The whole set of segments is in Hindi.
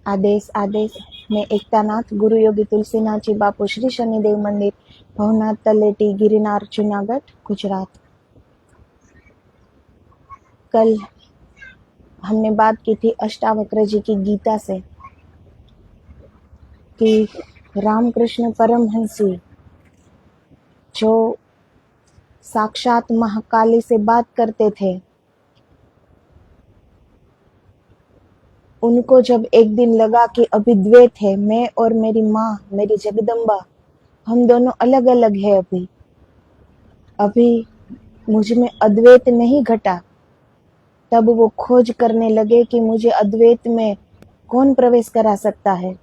आदेश आदेश मैं एकतानाथ गुरु योगी तुलसीनाथजी बापू श्री शनिदेव मंदिर भवनाथ तलेटी गिरनार जूनागढ़ गुजरात। कल हमने बात की थी अष्टावक्र जी की गीता से कि रामकृष्ण परमहंस जी जो साक्षात महाकाली से बात करते थे, उनको जब एक दिन लगा कि अभी द्वैत है, मैं और मेरी माँ मेरी जगदम्बा हम दोनों अलग अलग है, अभी मुझ में अद्वैत नहीं घटा, तब वो खोज करने लगे कि मुझे अद्वैत में कौन प्रवेश करा सकता है।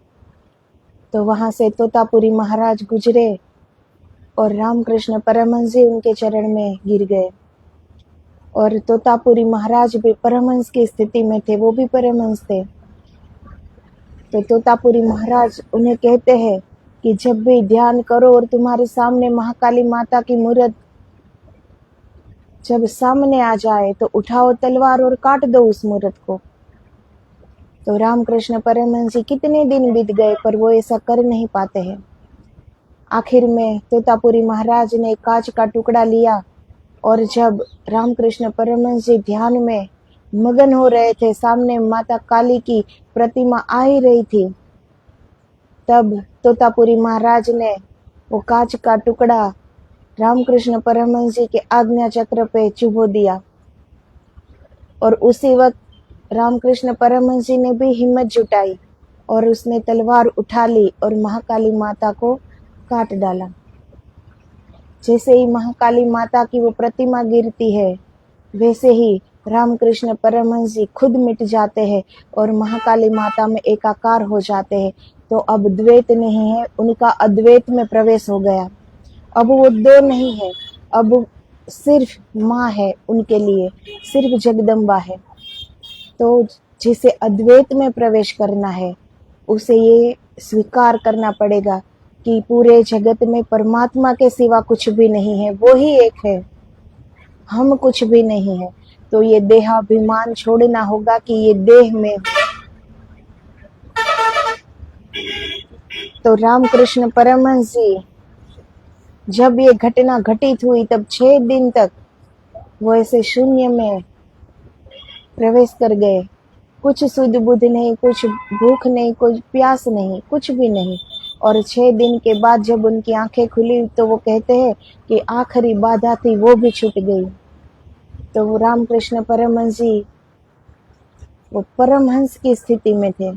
तो वहां से तोतापुरी महाराज गुजरे और रामकृष्ण परमहंस जी उनके चरण में गिर गए। और तोतापुरी महाराज भी परमहंस की स्थिति में थे, वो भी परमहंस थे। तो तोतापुरी महाराज उन्हें कहते हैं कि जब भी ध्यान करो और तुम्हारे सामने महाकाली माता की मूर्त जब सामने आ जाए तो उठाओ तलवार और काट दो उस मूर्त को। तो रामकृष्ण परमहंस जी कितने दिन बीत गए पर वो ऐसा कर नहीं पाते हैं। आखिर में तोतापुरी महाराज ने कांच का टुकड़ा लिया और जब रामकृष्ण परमहंस जी ध्यान में मगन हो रहे थे, सामने माता काली की प्रतिमा आ ही रही थी, तब तोतापुरी महाराज ने वो कांच का टुकड़ा रामकृष्ण परमहंस जी के आज्ञा चक्र पे चुभो दिया। और उसी वक्त रामकृष्ण परमहंस जी ने भी हिम्मत जुटाई और उसने तलवार उठा ली और महाकाली माता को काट डाला। जैसे ही महाकाली माता की वो प्रतिमा गिरती है, वैसे ही रामकृष्ण परमहंस जी खुद मिट जाते हैं और महाकाली माता में एकाकार हो जाते हैं। तो अब द्वैत नहीं है, उनका अद्वैत में प्रवेश हो गया। अब वो दो नहीं है, अब सिर्फ माँ है उनके लिए, सिर्फ जगदम्बा है। तो जिसे अद्वैत में प्रवेश करना है उसे ये स्वीकार करना पड़ेगा कि पूरे जगत में परमात्मा के सिवा कुछ भी नहीं है, वो ही एक है, हम कुछ भी नहीं है। तो ये देहाभिमान छोड़ना होगा कि ये देह में हूँ। तो रामकृष्ण परमहंस जी जब ये घटना घटित हुई तब 6 दिन तक वो ऐसे शून्य में प्रवेश कर गए। कुछ सुध बुध नहीं, कुछ भूख नहीं, कुछ प्यास नहीं, कुछ भी नहीं। और 6 दिन के बाद जब उनकी आंखें खुली तो वो कहते हैं कि आखिरी बाधा थी वो भी छूट गई। तो वो रामकृष्ण परमहंस जी वो परमहंस की स्थिति में थे।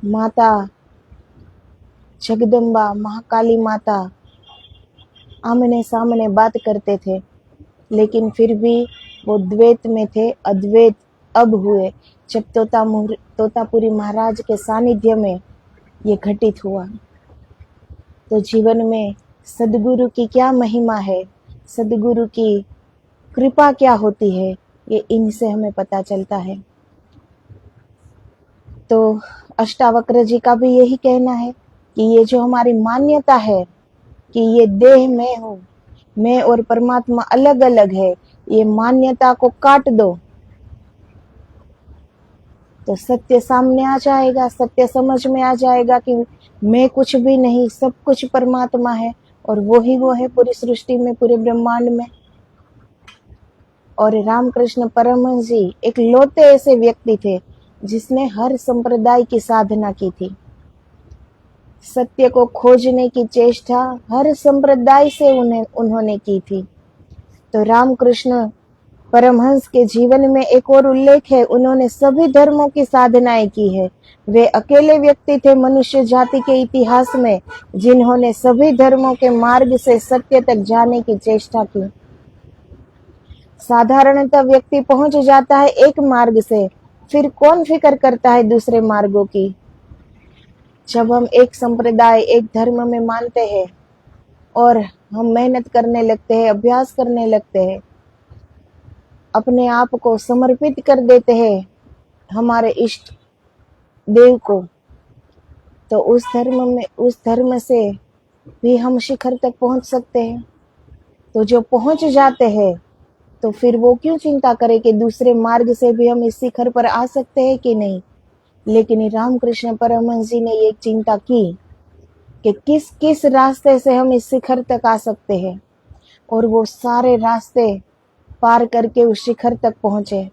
माता जगदम्बा महाकाली माता आमने सामने बात करते थे, लेकिन फिर भी वो द्वैत में थे। अद्वैत अब हुए जब तोतापुरी महाराज के सानिध्य में ये घटित हुआ। तो जीवन में सदगुरु की क्या महिमा है, सदगुरु की कृपा क्या होती है, ये इनसे हमें पता चलता है। तो अष्टावक्र जी का भी यही कहना है कि ये जो हमारी मान्यता है कि ये देह में हूँ, मैं और परमात्मा अलग अलग है, ये मान्यता को काट दो तो सत्य सामने आ जाएगा, सत्य समझ में आ जाएगा कि मैं कुछ भी नहीं, सब कुछ परमात्मा है और वो है पूरी सृष्टि में, पूरे ब्रह्मांड में। और रामकृष्ण परमहंस जी एक लौते ऐसे व्यक्ति थे जिसने हर संप्रदाय की साधना की थी। सत्य को खोजने की चेष्टा हर संप्रदाय से उन्होंने की थी। तो रामकृष्ण परमहंस के जीवन में एक और उल्लेख है, उन्होंने सभी धर्मों की साधनाएं की है। वे अकेले व्यक्ति थे मनुष्य जाति के इतिहास में जिन्होंने सभी धर्मों के मार्ग से सत्य तक जाने की चेष्टा की। साधारणतः व्यक्ति पहुंच जाता है एक मार्ग से, फिर कौन फिक्र करता है दूसरे मार्गों की। जब हम एक संप्रदाय एक धर्म में मानते हैं और हम मेहनत करने लगते हैं, अभ्यास करने लगते हैं, अपने आप को समर्पित कर देते हैं हमारे इष्ट देव को, तो उस धर्म से भी हम शिखर तक पहुंच सकते हैं। तो जो पहुंच जाते हैं तो फिर वो क्यों चिंता करें कि दूसरे मार्ग से भी हम इस शिखर पर आ सकते हैं कि नहीं। लेकिन रामकृष्ण परमहंस जी ने ये चिंता की कि किस किस रास्ते से हम इस शिखर तक आ सकते हैं, और वो सारे रास्ते पार करके उस शिखर तक पहुंचे।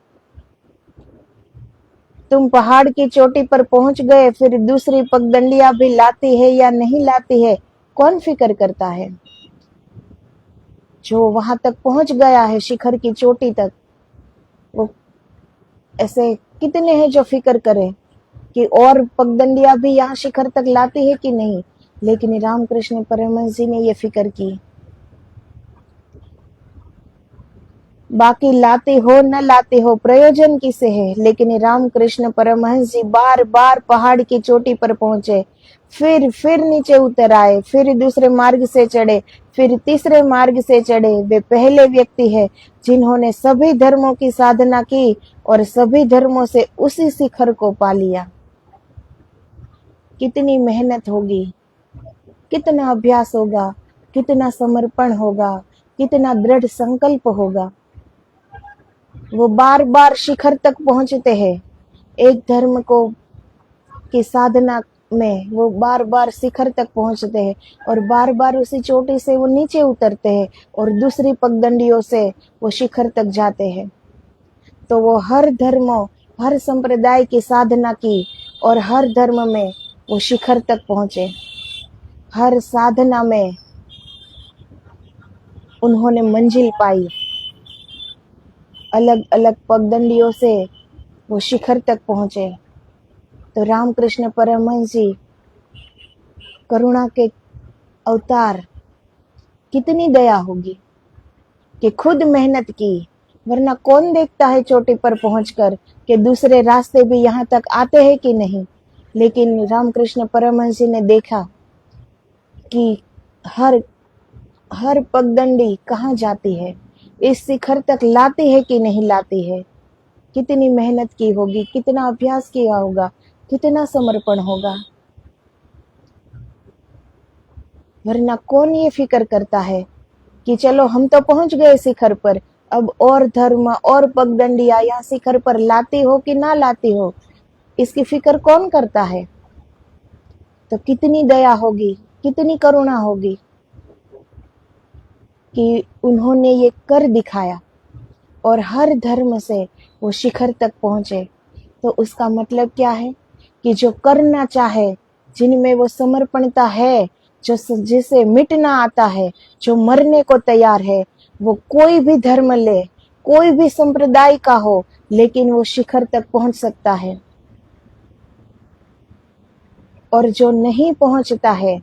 तुम पहाड़ की चोटी पर पहुंच गए, फिर दूसरी पगडंडियां भी लाती है या नहीं लाती है, कौन फिक्र करता है? जो वहां तक पहुंच गया है शिखर की चोटी तक, वो ऐसे कितने हैं जो फिक्र करें कि और पगडंडियां भी यहाँ शिखर तक लाती है कि नहीं। लेकिन रामकृष्ण परमहंस जी ने ये फिक्र की। बाकी लाते हो न लाते हो, प्रयोजन किसे है? लेकिन रामकृष्ण परमहंस जी बार बार पहाड़ की चोटी पर पहुंचे, फिर नीचे उतर आए, फिर दूसरे मार्ग से चढ़े, फिर तीसरे मार्ग से चढ़े। वे पहले व्यक्ति है जिन्होंने सभी धर्मों की साधना की और सभी धर्मों से उसी शिखर को पा लिया। कितनी मेहनत होगी, कितना अभ्यास होगा, कितना समर्पण होगा, कितना दृढ़ संकल्प होगा। वो बार बार शिखर तक पहुंचते हैं। एक धर्म को की साधना में वो बार बार शिखर तक पहुंचते हैं और बार बार उसी चोटी से वो नीचे उतरते हैं और दूसरी पगडंडियों से वो शिखर तक जाते हैं। तो वो हर धर्मों, हर संप्रदाय की साधना की और हर धर्म में वो शिखर तक पहुंचे। हर साधना में उन्होंने मंजिल पाई। अलग अलग पगडंडियों से वो शिखर तक पहुंचे। तो रामकृष्ण परमहंस जी करुणा के अवतार, कितनी दया होगी कि खुद मेहनत की। वरना कौन देखता है चोटी पर पहुंचकर कि दूसरे रास्ते भी यहाँ तक आते हैं कि नहीं। लेकिन रामकृष्ण परमहंस जी ने देखा कि हर हर पगडंडी कहाँ जाती है, इस शिखर तक लाती है कि नहीं लाती है। कितनी मेहनत की होगी, कितना अभ्यास किया होगा, कितना समर्पण होगा। वरना कौन ये फिक्र करता है कि चलो हम तो पहुंच गए शिखर पर, अब और धर्म और पगडंडियां यहाँ शिखर पर लाती हो कि ना लाती हो, इसकी फिक्र कौन करता है। तो कितनी दया होगी, कितनी करुणा होगी कि उन्होंने ये कर दिखाया और हर धर्म से वो शिखर तक पहुंचे। तो उसका मतलब क्या है कि जो करना चाहे, जिनमें वो समर्पणता है, जो जिसे मिटना आता है, जो मरने को तैयार है, वो कोई भी धर्म ले, कोई भी संप्रदाय का हो, लेकिन वो शिखर तक पहुंच सकता है। और जो नहीं पहुंचता है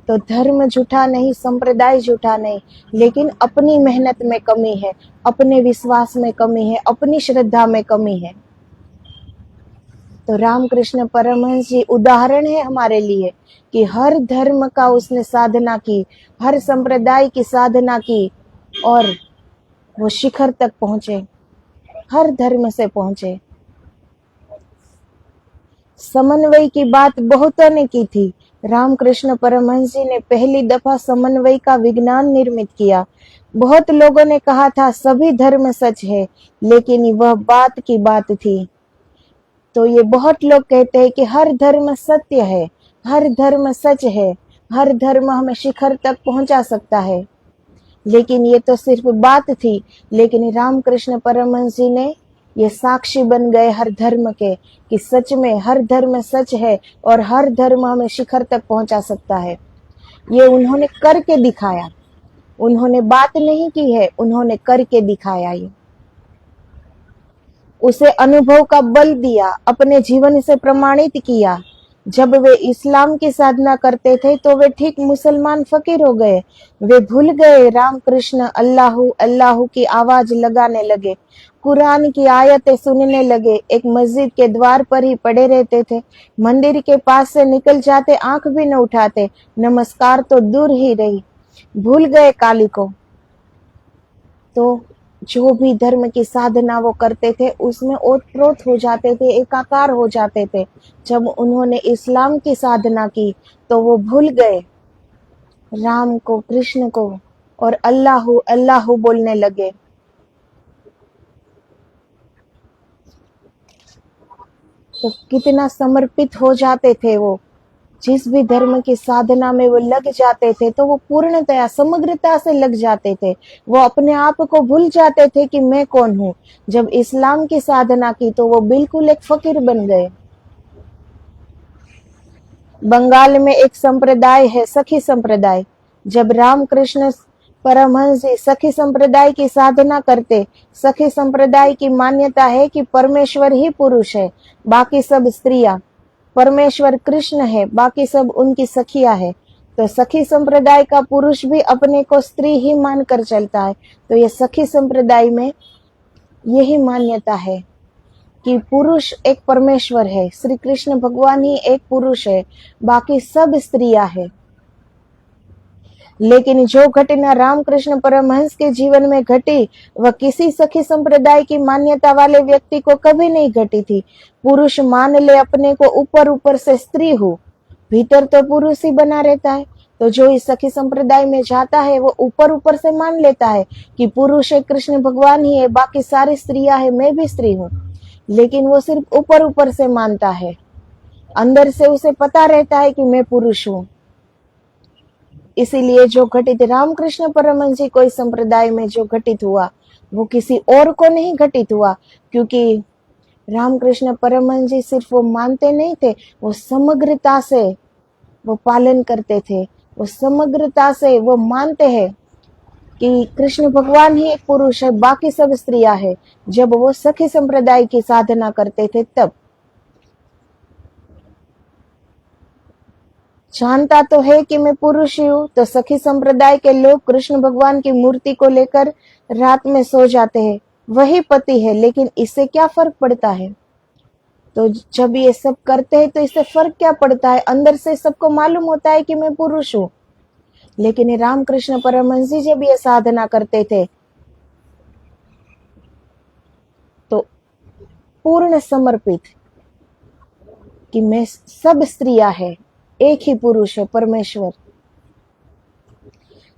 तो धर्म झूठा नहीं, संप्रदाय झूठा नहीं, लेकिन अपनी मेहनत में कमी है, अपने विश्वास में कमी है, अपनी श्रद्धा में कमी है। तो रामकृष्ण परमहंस जी उदाहरण है हमारे लिए कि हर धर्म का उसने साधना की, हर संप्रदाय की साधना की और वो शिखर तक पहुंचे, हर धर्म से पहुंचे। समन्वय की बात बहुतों ने की थी। रामकृष्ण परमहंस जी ने पहली दफा समन्वय का विज्ञान निर्मित किया। बहुत लोगों ने कहा था सभी धर्म सच है, लेकिन वह बात की बात थी। तो ये बहुत लोग कहते हैं कि हर धर्म सत्य है, हर धर्म सच है, हर धर्म हमें शिखर तक पहुंचा सकता है, लेकिन ये तो सिर्फ बात थी। लेकिन रामकृष्ण परमहंस जी ने ये साक्षी बन गए हर धर्म के कि सच में हर धर्म सच है और हर धर्म हमें शिखर तक पहुंचा सकता है। ये उन्होंने करके दिखाया, उन्होंने बात नहीं की है, उन्होंने करके दिखाया। ये उसे अनुभव का बल दिया, अपने जीवन से प्रमाणित किया। जब वे इस्लाम की साधना करते थे तो वे ठीक मुसलमान फकीर हो गए। वे भूल गए राम कृष्ण अल्लाहू अल्लाहू की आवाज लगाने लगे, कुरान की आयतें सुनने लगे, एक मस्जिद के द्वार पर ही पड़े रहते थे, मंदिर के पास से निकल जाते, आंख भी न उठाते, नमस्कार तो दूर ही रही, भूल गए काली को। तो जो भी धर्म की साधना वो करते थे उसमें ओतप्रोत हो जाते थे, एकाकार हो जाते थे। जब उन्होंने इस्लाम की साधना की तो वो भूल गए राम को, कृष्ण को, और अल्लाहू अल्लाहू बोलने लगे। तो कितना समर्पित हो जाते थे वो, जिस भी धर्म की साधना में वो लग जाते थे तो वो पूर्णतया समग्रता से लग जाते थे। वो अपने आप को भूल जाते थे कि मैं कौन हूँ। जब इस्लाम की साधना की तो वो बिल्कुल एक फकीर बन गए। बंगाल में एक संप्रदाय है सखी संप्रदाय। जब रामकृष्ण परमहंस जी सखी संप्रदाय की साधना करते, सखी संप्रदाय की मान्यता है कि परमेश्वर ही पुरुष है, बाकी सब स्त्रियां, परमेश्वर कृष्ण है, बाकी सब उनकी सखियां है। तो सखी संप्रदाय का पुरुष भी अपने को स्त्री ही मानकर चलता है। तो ये सखी संप्रदाय में यही मान्यता है कि पुरुष एक परमेश्वर है, श्री कृष्ण भगवान ही एक पुरुष है, बाकी सब स्त्रियां है। लेकिन जो घटना रामकृष्ण परमहंस के जीवन में घटी वह किसी सखी संप्रदाय की मान्यता वाले व्यक्ति को कभी नहीं घटी थी। पुरुष मान ले अपने को ऊपर ऊपर से स्त्री हो, भीतर तो पुरुष ही बना रहता है। तो जो इस सखी संप्रदाय में जाता है वो ऊपर ऊपर से मान लेता है कि पुरुष है कृष्ण भगवान ही है, बाकी सारी स्त्रियां है, मैं भी स्त्री हूँ। लेकिन वो सिर्फ ऊपर ऊपर से मानता है, अंदर से उसे पता रहता है कि मैं पुरुष हूँ। इसीलिए जो घटित रामकृष्ण परमहंस जी को इस संप्रदाय में जो घटित हुआ वो किसी और को नहीं घटित हुआ, क्योंकि रामकृष्ण परमहंस जी सिर्फ वो मानते नहीं थे, वो समग्रता से वो पालन करते थे। वो समग्रता से वो मानते हैं कि कृष्ण भगवान ही एक पुरुष है, बाकी सब स्त्रियां है। जब वो सखी संप्रदाय की साधना करते थे तब जानता तो है कि मैं पुरुष ही हूँ। तो सखी संप्रदाय के लोग कृष्ण भगवान की मूर्ति को लेकर रात में सो जाते हैं, वही पति है, लेकिन इससे क्या फर्क पड़ता है। तो जब ये सब करते हैं तो इससे फर्क क्या पड़ता है, अंदर से सबको मालूम होता है कि मैं पुरुष हूँ। लेकिन रामकृष्ण परमहंस जी जब ये साधना करते थे तो पूर्ण समर्पित कि मैं सब स्त्रियां है, एक ही पुरुष है परमेश्वर।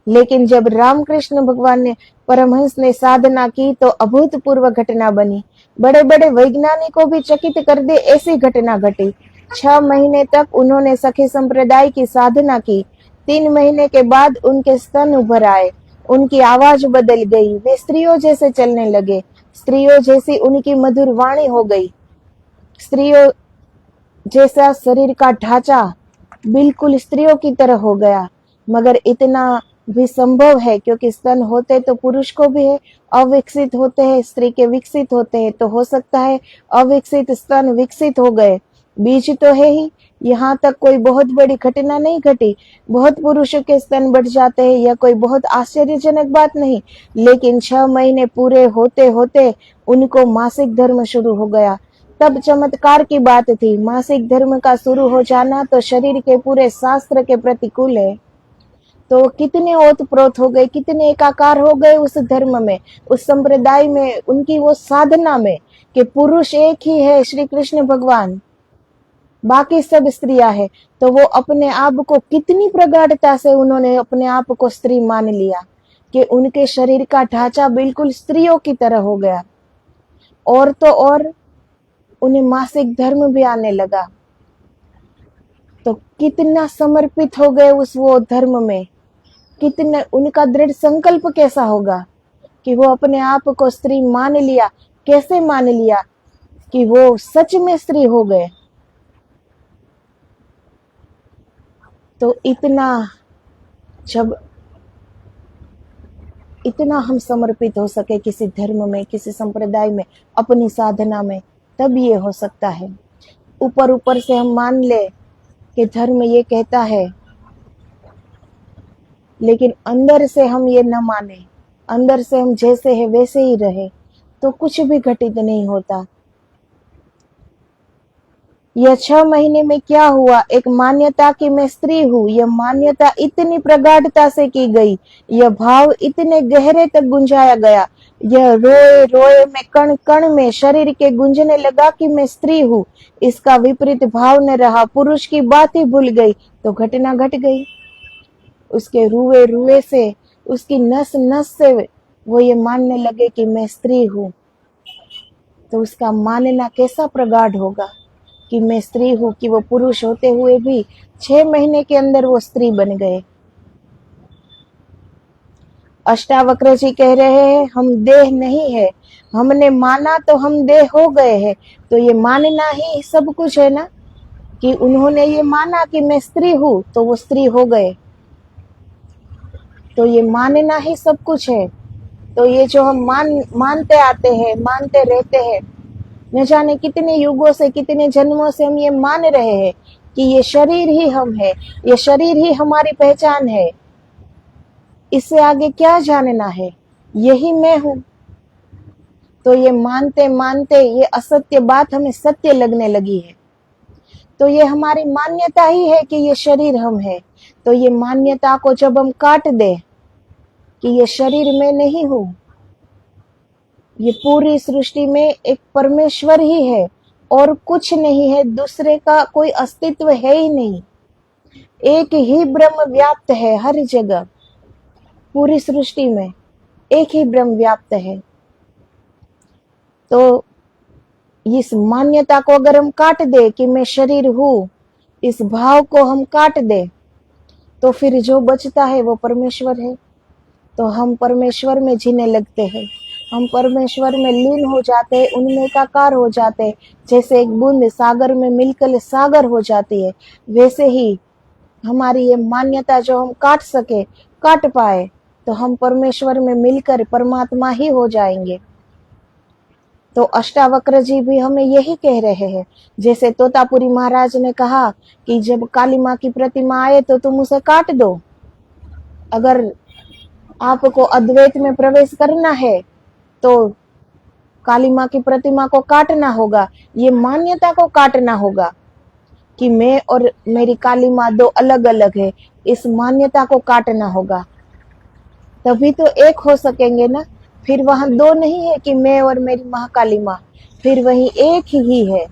लेकिन जब रामकृष्ण भगवान ने परमहंस ने साधना की तो अभूतपूर्व घटना बनी। बड़े बड़े वैज्ञानिकों भी चकित कर दे ऐसी घटना घटी। 6 महीने तक उन्होंने सखी संप्रदाय की साधना की। 3 महीने के बाद उनके स्तन उभर आए, उनकी आवाज बदल गई, वे स्त्रियों जैसे चलने लगे, स्त्रियों जैसी उनकी मधुर वाणी हो गई, स्त्रियों जैसा शरीर का ढांचा बिल्कुल स्त्रियों की तरह हो गया। मगर इतना भी संभव है क्योंकि स्तन होते तो पुरुष को भी है, अविकसित होते हैं, स्त्री के विकसित होते हैं, तो हो सकता है अविकसित स्तन विकसित हो गए। बीज तो है ही, यहाँ तक कोई बहुत बड़ी घटना नहीं घटी। बहुत पुरुषों के स्तन बढ़ जाते हैं, यह कोई बहुत आश्चर्यजनक बात नहीं। लेकिन 6 महीने पूरे होते होते उनको मासिक धर्म शुरू हो गया। तब चमत्कार की बात थी। मासिक धर्म का शुरू हो जाना तो शरीर के पूरे शास्त्र के प्रतिकूल है। तो कितने ओतप्रोत हो गए, कितने एकाकार हो गए उस धर्म में, उस संप्रदाय में, उनकी वो साधना में कि पुरुष एक ही है श्री कृष्ण भगवान, बाकी सब स्त्रियां है। तो वो अपने आप को कितनी प्रगाढ़ता से उन्होंने अपने आप को स्त्री मान लिया कि उनके शरीर का ढांचा बिल्कुल स्त्रियों की तरह हो गया। और तो और उन्हें मासिक धर्म भी आने लगा। तो कितना समर्पित हो गए उस वो धर्म में, कितना उनका दृढ़ संकल्प कैसा होगा कि वो अपने आप को स्त्री मान लिया। कैसे मान लिया कि वो सच में स्त्री हो गए। तो जब इतना हम समर्पित हो सके किसी धर्म में, किसी संप्रदाय में, अपनी साधना में, तब ये हो सकता है। ऊपर ऊपर से हम मान ले कि धर्म ये कहता है, लेकिन अंदर से हम ये न माने, अंदर से हम जैसे है वैसे ही रहे, तो कुछ भी घटित नहीं होता। यह 6 महीने में क्या हुआ, एक मान्यता कि मैं स्त्री हूँ, यह मान्यता इतनी प्रगाढ़ता से की गई, यह भाव इतने गहरे तक गुंजाया गया, यह रोए रोए में, कण कण में शरीर के गुंजने लगा कि मैं स्त्री हूँ। इसका विपरीत भाव न रहा, पुरुष की बात ही भूल गई, तो घटना घट गई। उसके रुए रुए से, उसकी नस नस से वो ये मानने लगे कि मैं स्त्री हूँ। तो उसका मानना कैसा प्रगाढ़ होगा। कि मैं स्त्री हूँ, कि वो पुरुष होते हुए भी 6 महीने के अंदर वो स्त्री बन गए। अष्टावक्र जी कह रहे हैं हम देह नहीं है, हमने माना तो हम देह हो गए हैं। तो ये मानना ही सब कुछ है ना, कि उन्होंने ये माना कि मैं स्त्री हूँ तो वो स्त्री हो गए। तो ये मानना ही सब कुछ है। तो ये जो हम मानते आते हैं, मानते रहते हैं, न जाने कितने युगों से, कितने जन्मों से हम ये मान रहे हैं कि ये शरीर ही हम है, ये शरीर ही हमारी पहचान है, इससे आगे क्या जानना है, यही मैं हूं। तो ये मानते मानते ये असत्य बात हमें सत्य लगने लगी है। तो ये हमारी मान्यता ही है कि ये शरीर हम है। तो ये मान्यता को जब हम काट दे कि ये शरीर मैं नहीं हूं, ये पूरी सृष्टि में एक परमेश्वर ही है और कुछ नहीं है, दूसरे का कोई अस्तित्व है ही नहीं। एक ही ब्रह्म व्याप्त है हर जगह, पूरी सृष्टि में एक ही ब्रह्म व्याप्त है। तो इस मान्यता को अगर हम काट दे कि मैं शरीर हूं, इस भाव को हम काट दे, तो फिर जो बचता है वो परमेश्वर है। तो हम परमेश्वर में जीने लगते हैं, हम परमेश्वर में लीन हो जाते हैं, उनमें एकाकार हो जाते हैं। जैसे एक बूंद सागर में मिलकर सागर हो जाती है, वैसे ही हमारी ये मान्यता जो हम काट सके, काट पाए, तो हम परमेश्वर में मिलकर परमात्मा ही हो जाएंगे। तो अष्टावक्र जी भी हमें यही कह रहे हैं। जैसे तोतापुरी महाराज ने कहा कि जब काली माँ की प्रतिमा आए तो तुम उसे काट दो। अगर आपको अद्वैत में प्रवेश करना है तो काली माँ की प्रतिमा को काटना होगा, ये मान्यता को काटना होगा कि मैं और मेरी काली माँ दो अलग अलग है। इस मान्यता को काटना होगा, तभी तो एक हो सकेंगे ना। फिर वहां दो नहीं है कि मैं और मेरी महाकाली माँ, फिर वही एक ही है।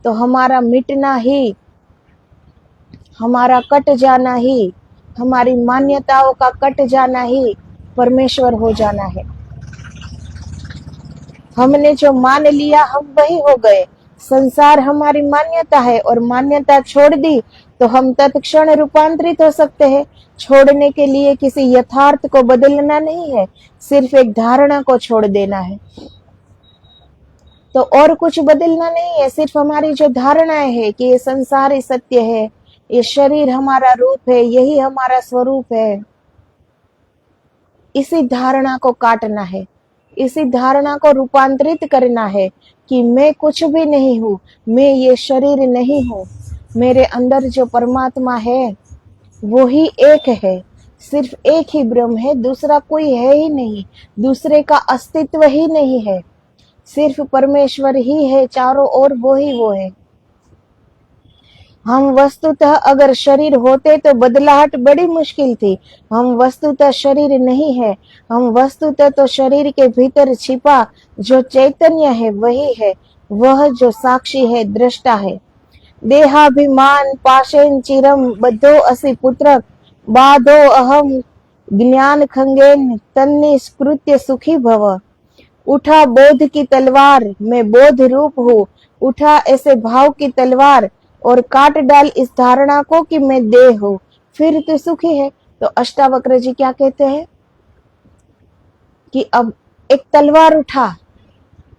तो हमारा मिटना ही, हमारा कट जाना ही, हमारी मान्यताओं का कट जाना ही परमेश्वर हो जाना है। हमने जो मान लिया हम वही हो गए। संसार हमारी मान्यता है और मान्यता छोड़ दी तो हम तत्क्षण रूपांतरित हो सकते हैं। छोड़ने के लिए किसी यथार्थ को बदलना नहीं है, सिर्फ एक धारणा को छोड़ देना है। तो और कुछ बदलना नहीं है, सिर्फ हमारी जो धारणाएं है कि ये संसार ही सत्य है, ये शरीर हमारा रूप है, यही हमारा स्वरूप है, इसी धारणा को काटना है, इसी धारणा को रूपांतरित करना है कि मैं कुछ भी नहीं हूँ, मैं ये शरीर नहीं हूँ। मेरे अंदर जो परमात्मा है वो ही एक है, सिर्फ एक ही ब्रह्म है, दूसरा कोई है ही नहीं, दूसरे का अस्तित्व ही नहीं है, सिर्फ परमेश्वर ही है, चारों ओर वो ही वो है। हम वस्तुतः अगर शरीर होते तो बदलाहट बड़ी मुश्किल थी। हम वस्तुतः शरीर नहीं है, हम वस्तुतः तो शरीर के भीतर छिपा जो चैतन्य है वही है, वह जो साक्षी है, दृष्टा है। देहाभिमान पाशेन चिरम बद्धो असि पुत्र बाधो अहम ज्ञान खंगेन तन्निष्कृत्य सुखी भव। उठा बोध की तलवार, मैं बोध रूप हूँ, उठा ऐसे भाव की तलवार और काट डाल इस धारणा को कि मैं देह हूँ, फिर तो सुखी है। तो अष्टावक्र जी क्या कहते हैं कि अब एक तलवार उठा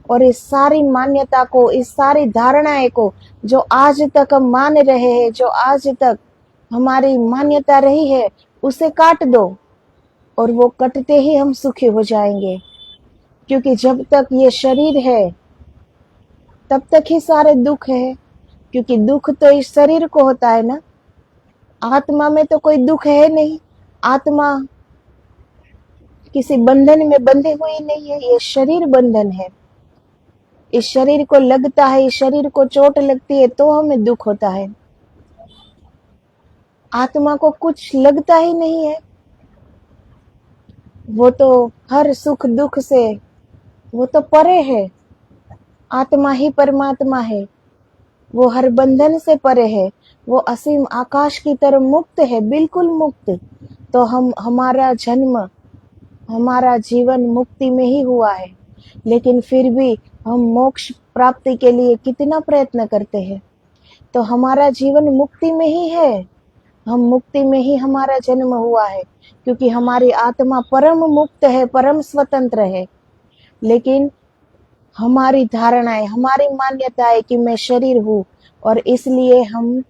और इस सारी मान्यता को, इस सारी धारणाएं को जो आज तक हम मान रहे हैं, जो आज तक हमारी मान्यता रही है, उसे काट दो और वो कटते ही हम सुखी हो जाएंगे। क्योंकि जब तक ये शरीर है तब तक ही सारे दुख है, क्योंकि दुख तो इस शरीर को होता है ना, आत्मा में तो कोई दुख है नहीं। आत्मा किसी बंधन में बंधे हुई नहीं है, ये शरीर बंधन है। इस शरीर को लगता है, इस शरीर को चोट लगती है तो हमें दुख होता है। आत्मा को कुछ लगता ही नहीं है, वो तो हर सुख दुख से वो तो परे है। आत्मा ही परमात्मा है, वो हर बंधन से परे है, वो असीम आकाश की तरह मुक्त है, बिल्कुल मुक्त। तो हमारा जन्म, हमारा जीवन मुक्ति में ही हुआ है, लेकिन फिर भी हम मोक्ष प्राप्ति के लिए कितना प्रयत्न करते हैं। तो हमारा जीवन मुक्ति में ही है, हम मुक्ति में ही हमारा जन्म हुआ है, क्योंकि हमारी आत्मा परम मुक्त है, परम स्वतंत्र है। लेकिन हमारी धारणाएं, हमारी मान्यता है कि मैं शरीर हूँ, और इसलिए हम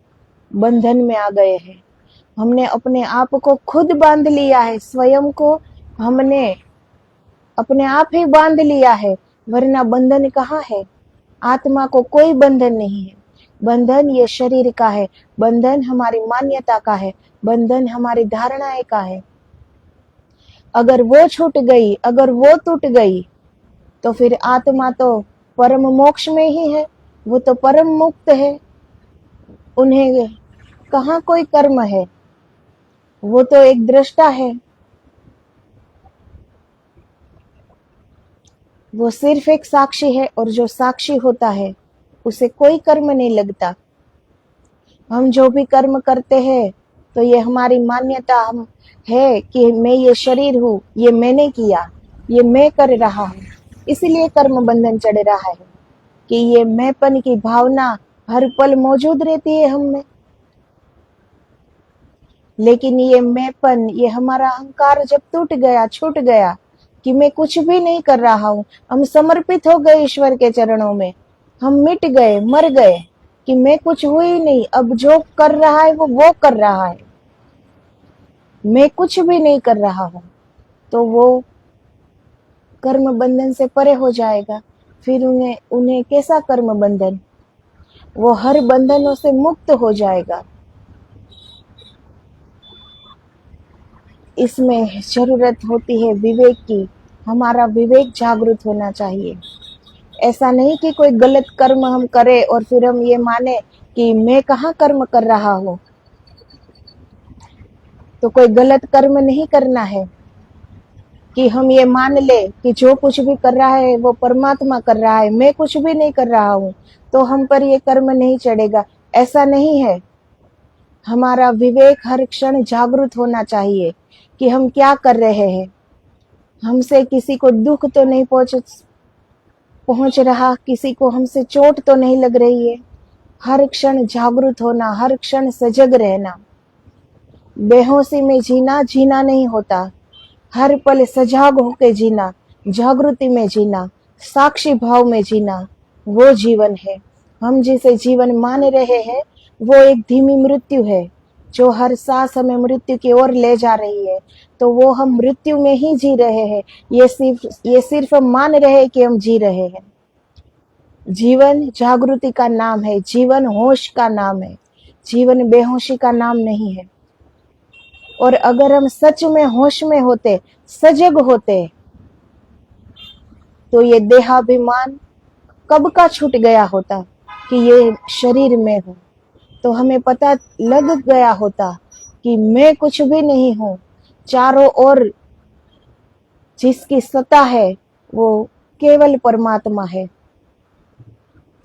बंधन में आ गए हैं। हमने अपने आप को खुद बांध लिया है, स्वयं को हमने अपने आप ही बांध लिया है, वरना बंधन कहाँ है। आत्मा को कोई बंधन नहीं है। बंधन ये शरीर का है, बंधन हमारी मान्यता का है, बंधन हमारी धारणाएं का है। अगर वो छूट गई, अगर वो टूट गई, तो फिर आत्मा तो परम मोक्ष में ही है, वो तो परम मुक्त है। उन्हें कहाँ कोई कर्म है, वो तो एक दृष्टा है, वो सिर्फ एक साक्षी है, और जो साक्षी होता है उसे कोई कर्म नहीं लगता। हम जो भी कर्म करते हैं तो ये हमारी मान्यता हम है कि मैं ये शरीर हूँ, ये मैंने किया, ये मैं कर रहा हूँ, इसीलिए कर्म बंधन चढ़ रहा है कि ये मैंपन की भावना हर पल मौजूद रहती है हम में। लेकिन ये मैंपन, ये हमारा अहंकार जब टूट गया, छूट गया कि मैं कुछ भी नहीं कर रहा हूँ, हम समर्पित हो गए ईश्वर के चरणों में, हम मिट गए, मर गए कि मैं कुछ हुई ही नहीं, अब जो कर रहा है वो कर रहा है, मैं कुछ भी नहीं कर रहा हूँ, तो वो कर्म बंधन से परे हो जाएगा। फिर उन्हें कैसा कर्म बंधन, वो हर बंधनों से मुक्त हो जाएगा। इसमें जरूरत होती है विवेक की, हमारा विवेक जागृत होना चाहिए। ऐसा नहीं कि कोई गलत कर्म हम करें और फिर हम ये माने कि मैं कहाँ कर्म कर रहा हूँ। तो कोई गलत कर्म नहीं करना है कि हम ये मान ले कि जो कुछ भी कर रहा है वो परमात्मा कर रहा है, मैं कुछ भी नहीं कर रहा हूँ, तो हम पर ये कर्म नहीं चढ़ेगा। ऐसा नहीं है। हमारा विवेक हर क्षण जागृत होना चाहिए कि हम क्या कर रहे हैं। हमसे किसी को दुख तो नहीं पहुंच रहा, किसी को हमसे चोट तो नहीं लग रही है। हर क्षण जागृत होना, हर क्षण सजग रहना। बेहोशी में जीना, जीना नहीं होता। हर पल सजाग होकर जीना, जागृति में जीना, साक्षी भाव में जीना, वो जीवन है। हम जिसे जीवन मान रहे हैं वो एक धीमी मृत्यु है, जो हर सांस हमें मृत्यु की ओर ले जा रही है। तो वो हम मृत्यु में ही जी रहे हैं, ये सिर्फ मान रहे हैं कि हम जी रहे हैं। जीवन जागृति का नाम है, जीवन होश का नाम है, जीवन बेहोशी का नाम नहीं है। और अगर हम सच में होश में होते, सजग होते, तो ये देहाभिमान कब का छूट गया होता कि ये शरीर में हूं। तो हमें पता लग गया होता कि मैं कुछ भी नहीं हूं, चारों ओर जिसकी सत्ता है वो केवल परमात्मा है।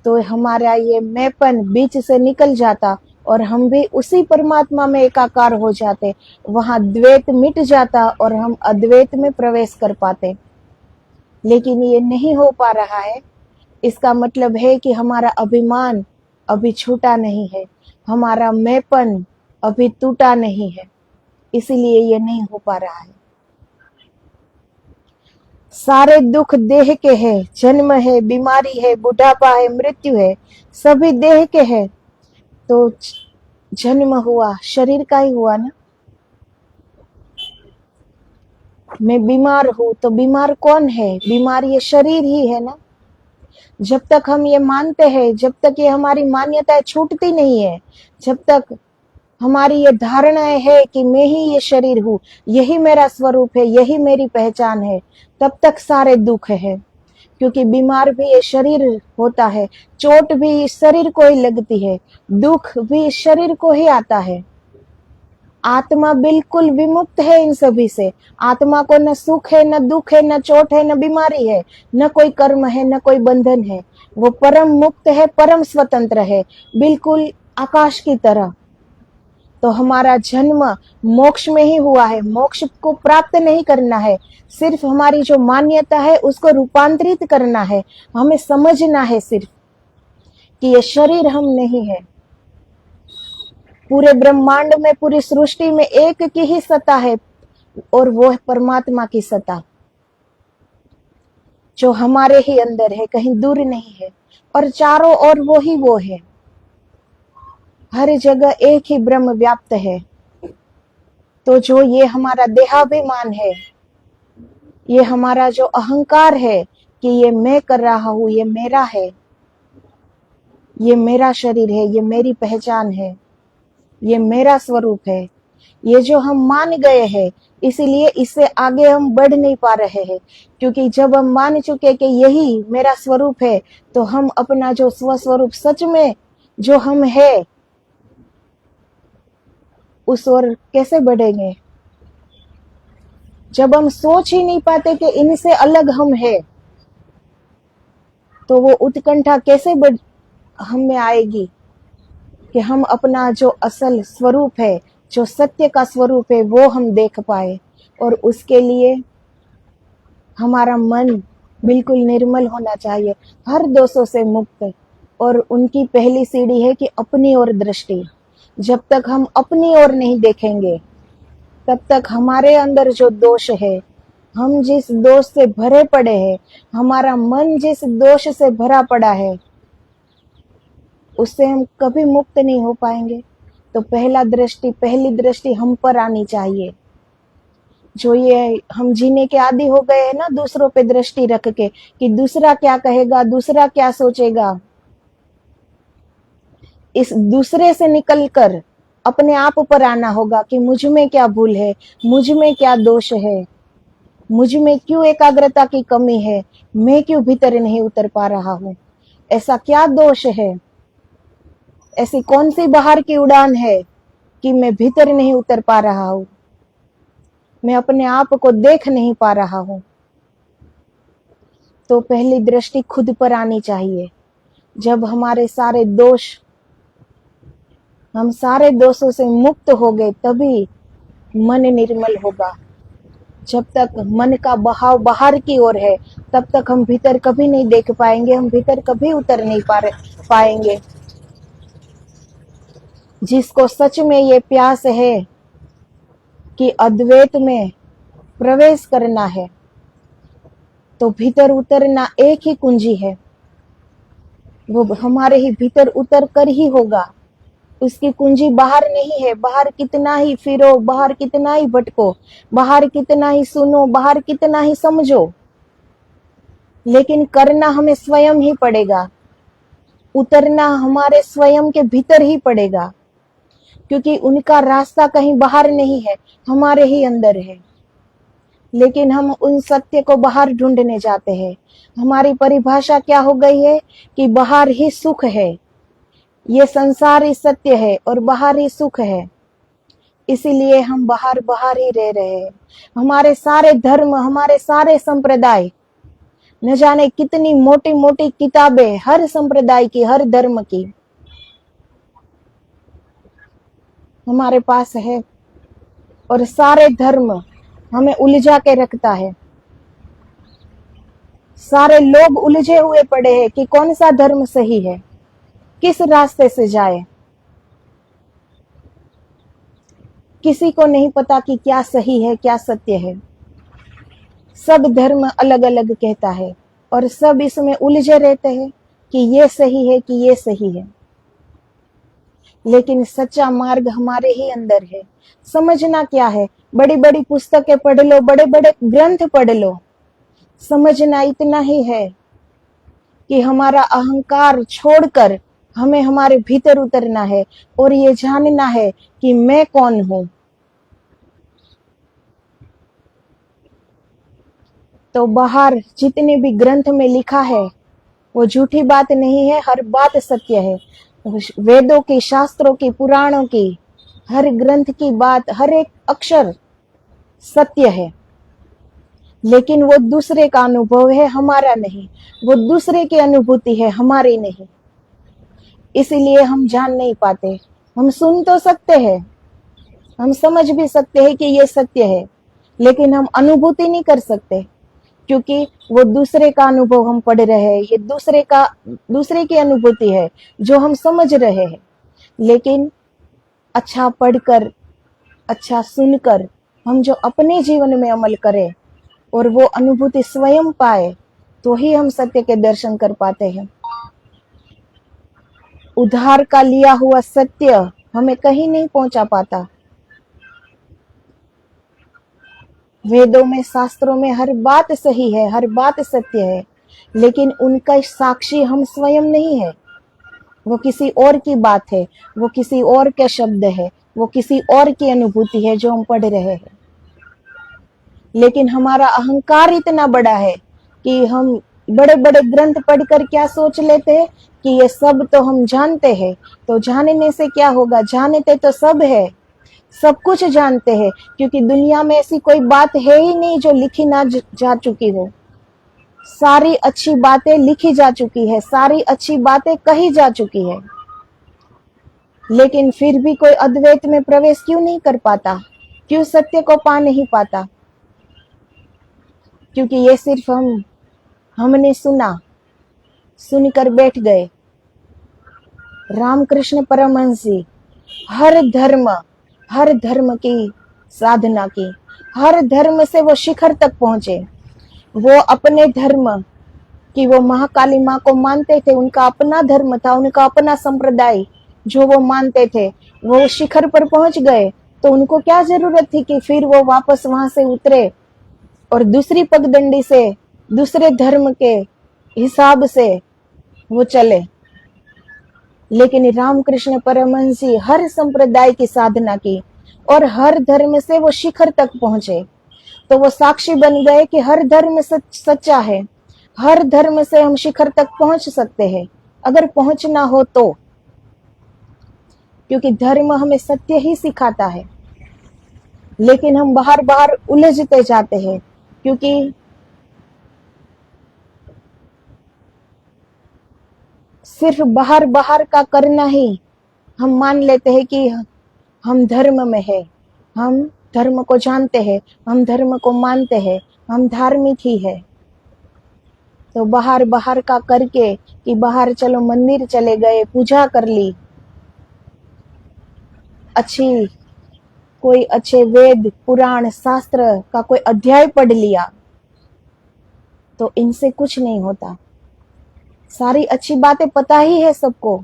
तो हमारा ये मैंपन बीच से निकल जाता और हम भी उसी परमात्मा में एकाकार हो जाते, वहां द्वैत मिट जाता और हम अद्वैत में प्रवेश कर पाते। लेकिन ये नहीं हो पा रहा है। इसका मतलब है कि हमारा अभिमान अभी छूटा नहीं है, हमारा मैंपन अभी टूटा नहीं है, इसलिए ये नहीं हो पा रहा है। सारे दुख देह के हैं, जन्म है, बीमारी है, बुढ़ापा है, मृत्यु है, सभी देह के हैं। तो जन्म हुआ शरीर का ही हुआ ना। मैं बीमार हूं तो बीमार कौन है? बीमार ये शरीर ही है ना। जब तक हम ये मानते हैं, जब तक ये हमारी मान्यताएं छूटती नहीं है, जब तक हमारी ये धारणाएं है कि मैं ही ये शरीर हूँ, यही मेरा स्वरूप है, यही मेरी पहचान है, तब तक सारे दुख है। क्योंकि बीमार भी ये शरीर होता है, चोट भी शरीर को ही लगती है, दुख भी शरीर को ही आता है। आत्मा बिल्कुल विमुक्त है इन सभी से। आत्मा को न सुख है, न दुख है, न चोट है, न बीमारी है, न कोई कर्म है, न कोई बंधन है। वो परम मुक्त है, परम स्वतंत्र है, बिल्कुल आकाश की तरह। तो हमारा जन्म मोक्ष में ही हुआ है। मोक्ष को प्राप्त नहीं करना है, सिर्फ हमारी जो मान्यता है उसको रूपांतरित करना है। हमें समझना है सिर्फ कि ये शरीर हम नहीं है। पूरे ब्रह्मांड में, पूरी सृष्टि में एक की ही सत्ता है, और वो है परमात्मा की सत्ता, जो हमारे ही अंदर है, कहीं दूर नहीं है, और चारों ओर वो ही वो है। हर जगह एक ही ब्रह्म व्याप्त है। तो जो ये हमारा देहाभिमान है, ये हमारा जो अहंकार है कि ये मैं कर रहा हूं, ये मेरा है, ये मेरा शरीर है, ये मेरी पहचान है, ये मेरा स्वरूप है, ये जो हम मान गए हैं, इसीलिए इससे आगे हम बढ़ नहीं पा रहे हैं। क्योंकि जब हम मान चुके कि यही मेरा स्वरूप है, तो हम अपना जो स्वस्वरूप सच में जो हम है, उस ओर कैसे बढ़ेंगे? जब हम सोच ही नहीं पाते कि इनसे अलग हम है, तो वो उत्कंठा कैसे हम में आएगी कि हम अपना जो असल स्वरूप है, जो सत्य का स्वरूप है, वो हम देख पाए। और उसके लिए हमारा मन बिल्कुल निर्मल होना चाहिए, हर दोषों से मुक्त। और उनकी पहली सीढ़ी है कि अपनी ओर दृष्टि। जब तक हम अपनी ओर नहीं देखेंगे, तब तक हमारे अंदर जो दोष है, हम जिस दोष से भरे पड़े हैं, हमारा मन जिस दोष से भरा पड़ा है, उससे हम कभी मुक्त नहीं हो पाएंगे। तो पहली दृष्टि हम पर आनी चाहिए। जो ये हम जीने के आदी हो गए हैं ना, दूसरों पे दृष्टि रख के कि दूसरा क्या कहेगा, दूसरा क्या सोचेगा, इस दूसरे से निकलकर अपने आप पर आना होगा कि मुझ में क्या भूल है, मुझ में क्या दोष है, मुझ में क्यों एकाग्रता की कमी है, मैं क्यों भीतर नहीं उतर पा रहा हूं, ऐसा क्या दोष है, ऐसी कौन सी बाहर की उड़ान है कि मैं भीतर नहीं उतर पा रहा हूं, मैं अपने आप को देख नहीं पा रहा हूं। तो पहली दृष्टि खुद पर आनी चाहिए। जब हमारे सारे दोष, हम सारे दोषों से मुक्त हो गए, तभी मन निर्मल होगा। जब तक मन का बहाव बाहर की ओर है, तब तक हम भीतर कभी नहीं देख पाएंगे, हम भीतर कभी उतर नहीं पाएंगे। जिसको सच में ये प्यास है कि अद्वैत में प्रवेश करना है, तो भीतर उतरना एक ही कुंजी है, वो हमारे ही भीतर उतर कर ही होगा। उसकी कुंजी बाहर नहीं है। बाहर कितना ही फिरो, बाहर कितना ही भटको, बाहर कितना ही सुनो, बाहर कितना ही समझो, लेकिन करना हमें स्वयं ही पड़ेगा। उतरना हमारे स्वयं के भीतर ही पड़ेगा, क्योंकि उनका रास्ता कहीं बाहर नहीं है, हमारे ही अंदर है। लेकिन हम उन सत्य को बाहर ढूंढने जाते हैं। हमारी परिभाषा क्या हो गई है कि बाहर ही सुख है, ये संसार ही सत्य है और बाहर ही सुख है। इसीलिए हम बाहर बाहर ही रह रहे हैं। हमारे सारे धर्म, हमारे सारे संप्रदाय, न जाने कितनी मोटी मोटी किताबें हर संप्रदाय की, हर धर्म की हमारे पास है, और सारे धर्म हमें उलझा के रखता है। सारे लोग उलझे हुए पड़े हैं कि कौन सा धर्म सही है, किस रास्ते से जाए। किसी को नहीं पता कि क्या सही है, क्या सत्य है। सब धर्म अलग अलग कहता है, और सब इसमें उलझे रहते हैं कि ये सही है, कि ये सही है। लेकिन सच्चा मार्ग हमारे ही अंदर है। समझना क्या है? बड़ी बड़ी पुस्तकें पढ़ लो, बड़े बड़े ग्रंथ पढ़ लो, समझना इतना ही है कि हमारा अहंकार छोड़कर हमें हमारे भीतर उतरना है, और ये जानना है कि मैं कौन हूं। तो बाहर जितने भी ग्रंथ में लिखा है, वो झूठी बात नहीं है, हर बात सत्य है। वेदों की, शास्त्रों की, पुराणों की, हर ग्रंथ की बात, हर एक अक्षर सत्य है। लेकिन वो दूसरे का अनुभव है, हमारा नहीं। वो दूसरे की अनुभूति है, हमारी नहीं। इसीलिए हम जान नहीं पाते। हम सुन तो सकते हैं, हम समझ भी सकते हैं कि ये सत्य है, लेकिन हम अनुभूति नहीं कर सकते, क्योंकि वो दूसरे का अनुभव हम पढ़ रहे हैं, ये दूसरे की अनुभूति है जो हम समझ रहे हैं। लेकिन अच्छा पढ़कर, अच्छा सुनकर हम जो अपने जीवन में अमल करें और वो अनुभूति स्वयं पाए, तो ही हम सत्य के दर्शन कर पाते हैं। उधार का लिया हुआ सत्य हमें कहीं नहीं पहुंचा पाता। वेदों में, शास्त्रों में हर बात सही है, हर बात सत्य है, लेकिन उनका साक्षी हम स्वयं नहीं है। वो किसी और की बात है, वो किसी और के शब्द है, वो किसी और की अनुभूति है जो हम पढ़ रहे हैं। लेकिन हमारा अहंकार इतना बड़ा है कि हम बड़े बड़े ग्रंथ पढ़कर क्या सोच लेते हैं कि ये सब तो हम जानते हैं। तो जानने से क्या होगा? जानते तो सब है, सब कुछ जानते हैं, क्योंकि दुनिया में ऐसी कोई बात है ही नहीं जो लिखी ना जा चुकी हो। सारी अच्छी बातें लिखी जा चुकी है, सारी अच्छी बातें कही जा चुकी है, लेकिन फिर भी कोई अद्वैत में प्रवेश क्यों नहीं कर पाता? क्यों सत्य को पा नहीं पाता? क्योंकि ये सिर्फ हमने सुनकर बैठ गए। रामकृष्ण परमहंस जी हर धर्म की साधना की, हर धर्म से वो शिखर तक पहुंचे। वो अपने धर्म कि वो महाकाली माँ को मानते थे, उनका अपना धर्म था, उनका अपना संप्रदाय जो वो मानते थे, वो शिखर पर पहुंच गए। तो उनको क्या जरूरत थी कि फिर वो वापस वहां से उतरे और दूसरी पगडंडी से, दूसरे धर्म के हिसाब से वो चले? लेकिन रामकृष्ण परमहंस जी हर संप्रदाय की साधना की और हर धर्म से वो शिखर तक पहुंचे। तो वो साक्षी बन गए कि हर धर्म सच्चा है, हर धर्म से हम शिखर तक पहुंच सकते हैं, अगर पहुंचना हो तो। क्योंकि धर्म हमें सत्य ही सिखाता है, लेकिन हम बाहर बाहर उलझते जाते हैं, क्योंकि सिर्फ बाहर बाहर का करना ही हम मान लेते हैं कि हम धर्म में है, हम धर्म को जानते हैं, हम धर्म को मानते हैं, हम धार्मिक ही है। तो बाहर बाहर का करके कि बाहर चलो मंदिर चले गए, पूजा कर ली, कोई अच्छे वेद पुराण शास्त्र का कोई अध्याय पढ़ लिया, तो इनसे कुछ नहीं होता। सारी अच्छी बातें पता ही है सबको,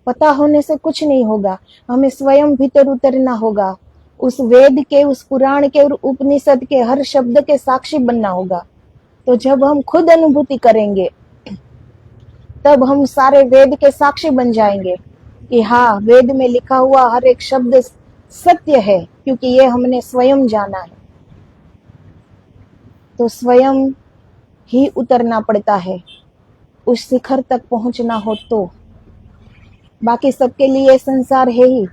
पता होने से कुछ नहीं होगा। हमें स्वयं भीतर उतरना होगा, उस वेद के, उस पुराण के और उपनिषद के हर शब्द के साक्षी बनना होगा। तो जब हम खुद अनुभूति करेंगे, तब हम सारे वेद के साक्षी बन जाएंगे कि हाँ, वेद में लिखा हुआ हर एक शब्द सत्य है, क्योंकि ये हमने स्वयं जाना है। तो स्वयं ही उतरना पड़ता है, उस शिखर तक पहुंचना हो तो। बाकी सबके लिए संसार है ही,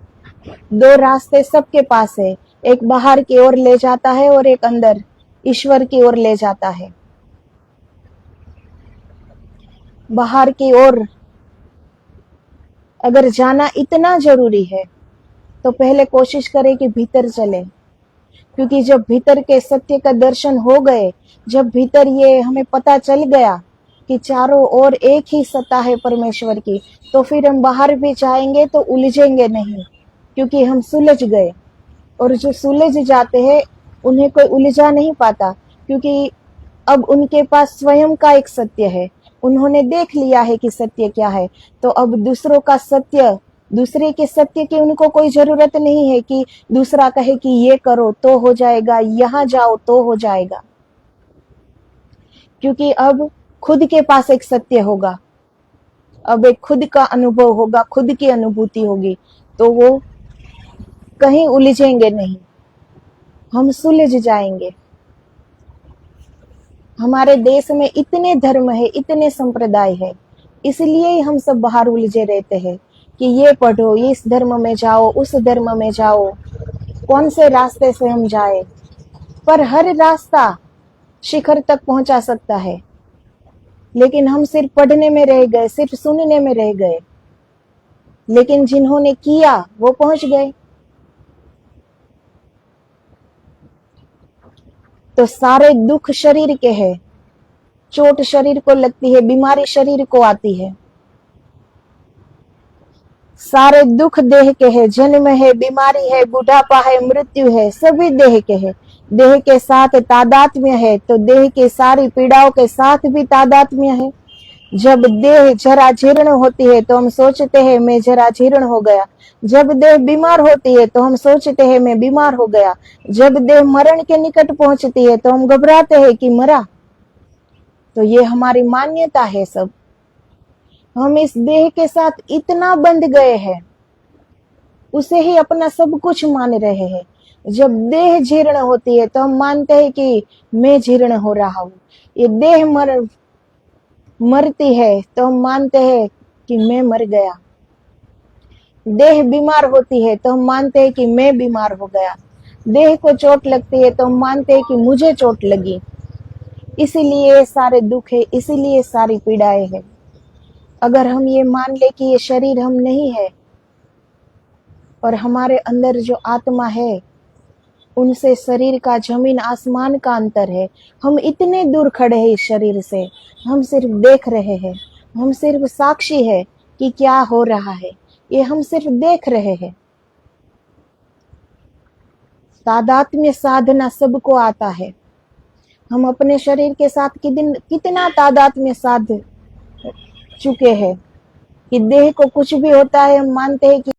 दो रास्ते सबके पास है, एक बाहर की ओर ले जाता है और एक अंदर ईश्वर की ओर ले जाता है। बाहर की ओर अगर जाना इतना जरूरी है, तो पहले कोशिश करें कि भीतर चले, क्योंकि जब भीतर के सत्य का दर्शन हो गए, जब भीतर ये हमें पता चल गया कि चारों ओर एक ही सत्ता है परमेश्वर की, तो फिर हम बाहर भी जाएंगे तो उलझेंगे नहीं, क्योंकि हम सुलझ गए। और जो सुलझ जाते हैं उन्हें कोई उलझा नहीं पाता, क्योंकि अब उनके पास स्वयं का एक सत्य है, उन्होंने देख लिया है कि सत्य क्या है। तो अब दूसरों का सत्य, दूसरे के सत्य की उनको कोई जरूरत नहीं है कि दूसरा कहे कि ये करो तो हो जाएगा, यहाँ जाओ तो हो जाएगा, क्योंकि अब खुद के पास एक सत्य होगा, अब एक खुद का अनुभव होगा, खुद की अनुभूति होगी, तो वो कहीं उलझेंगे नहीं, हम सुलझ जाएंगे। हमारे देश में इतने धर्म है, इतने संप्रदाय है, इसलिए ही हम सब बाहर उलझे रहते हैं कि ये पढ़ो, इस धर्म में जाओ, उस धर्म में जाओ, कौन से रास्ते से हम जाए। पर हर रास्ता शिखर तक पहुंचा सकता है, लेकिन हम सिर्फ पढ़ने में रह गए, सिर्फ सुनने में रह गए। लेकिन जिन्होंने किया वो पहुंच गए। तो सारे दुख शरीर के हैं। चोट शरीर को लगती है, बीमारी शरीर को आती है। सारे दुख देह के है, जन्म है, बीमारी है, बुढ़ापा है, मृत्यु है, सभी देह के है। देह के साथ तादात्म्य है तो देह की सारी पीड़ाओं के साथ भी तादात्म्य है। जब देह जरा जीर्ण होती है तो हम सोचते हैं मैं जरा जीर्ण हो गया। जब देह बीमार होती है तो हम सोचते हैं मैं बीमार हो गया। जब देह मरण के निकट पहुंचती है तो हम घबराते हैं कि मरा। तो ये हमारी मान्यता है सब। हम इस देह के साथ इतना बंध गए हैं, उसे ही अपना सब कुछ मान रहे हैं। जब देह जीर्ण होती है तो हम मानते हैं कि मैं जीर्ण हो रहा हूँ। ये देह मरती है तो हम मानते हैं कि मैं मर गया। देह बीमार होती है तो हम मानते हैं कि मैं बीमार हो गया। देह को चोट लगती है तो हम मानते हैं कि मुझे चोट लगी। इसीलिए सारे दुख है, इसीलिए सारी पीड़ाएं है। अगर हम ये मान ले कि ये शरीर हम नहीं है और हमारे अंदर जो आत्मा है उनसे शरीर का जमीन आसमान का अंतर है। हम इतने दूर खड़े हैं इस शरीर से, हम सिर्फ देख रहे हैं, हम सिर्फ साक्षी है कि क्या हो रहा है, ये हम सिर्फ देख रहे हैं। तादात्म्य साधना सबको आता है। हम अपने शरीर के साथ कितना तादात्म्य साध चुके हैं कि देह को कुछ भी होता है हम मानते हैं कि